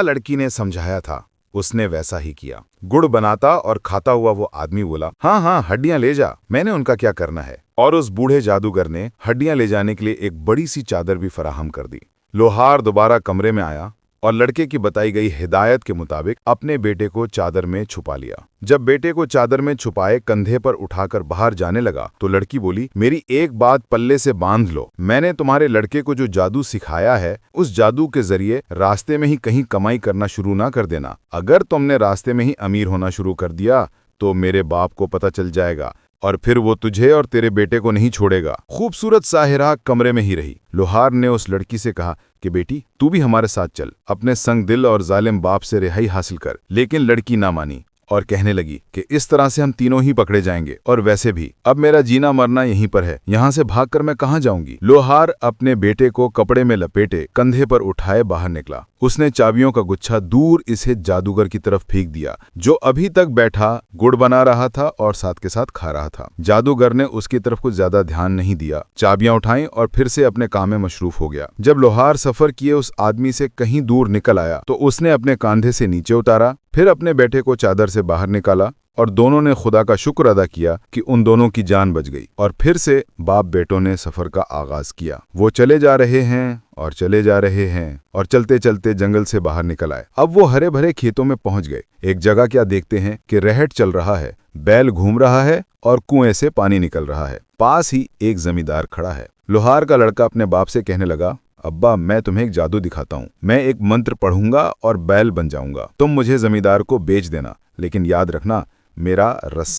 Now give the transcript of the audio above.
लड़की ने समझाया था, उसने वैसा ही किया। गुड़ बनाता और खाता हुआ वो आदमी बोला, हाँ हाँ, हड्डियां ले जा, मैंने उनका क्या करना है। और उस बूढ़े जादूगर ने हड्डियां ले जाने के लिए एक बड़ी सी चादर भी फराहम कर दी। लोहार दोबारा कमरे में आया और लड़के की बताई गई हिदायत के मुताबिक अपने बेटे को चादर में छुपा लिया। जब बेटे को चादर में छुपाए कंधे पर उठाकर बाहर जाने लगा तो लड़की बोली, मेरी एक बात पल्ले से बांध लो, मैंने तुम्हारे लड़के को जो जादू सिखाया है उस जादू के जरिए रास्ते में ही कहीं कमाई करना शुरू ना कर देना। अगर तुमने रास्ते में ही अमीर होना शुरू कर दिया तो मेरे बाप को पता चल जाएगा और फिर वो तुझे और तेरे बेटे को नहीं छोड़ेगा। खूबसूरत साहिरा कमरे में ही रही। लोहार ने उस लड़की से कहा कि बेटी, तू भी हमारे साथ चल, अपने संग दिल और जालिम बाप से रिहाई हासिल कर। लेकिन लड़की ना मानी और कहने लगी कि इस तरह से हम तीनों ही पकड़े जाएंगे, और वैसे भी अब मेरा जीना मरना यहीं पर है, यहाँ से भागकर मैं कहाँ जाऊंगी। लोहार अपने बेटे को कपड़े में लपेटे कंधे पर उठाए बाहर निकला। उसने चाबियों का गुच्छा दूर इसे जादूगर की तरफ फेंक दिया, जो अभी तक बैठा गुड़ बना रहा था और साथ के साथ खा रहा था। जादूगर ने उसकी तरफ कुछ ज्यादा ध्यान नहीं दिया, चाबियां उठाई और फिर से अपने काम में मशरूफ हो गया। जब लोहार सफर किए उस आदमी से कहीं दूर निकल आया तो उसने अपने कांधे से नीचे उतारा, फिर अपने बेटे को चादर से बाहर निकाला और दोनों ने खुदा का शुक्र अदा किया कि उन दोनों की जान बच गई। और फिर से बाप बेटों ने सफर का आगाज किया। वो चले जा रहे हैं और चले जा रहे हैं और चलते चलते जंगल से बाहर निकल आए। अब वो हरे भरे खेतों में पहुंच गए। एक जगह क्या देखते हैं कि रहट चल रहा है, बैल घूम रहा है और कुएं से पानी निकल रहा है। पास ही एक जमींदार खड़ा है। लोहार का लड़का अपने बाप से कहने लगा, अब्बा, मैं तुम्हें एक जादू दिखाता हूँ। मैं एक मंत्र पढ़ूंगा और बैल बन जाऊंगा। तुम मुझे जमींदार को बेच देना, लेकिन याद रखना मेरा रस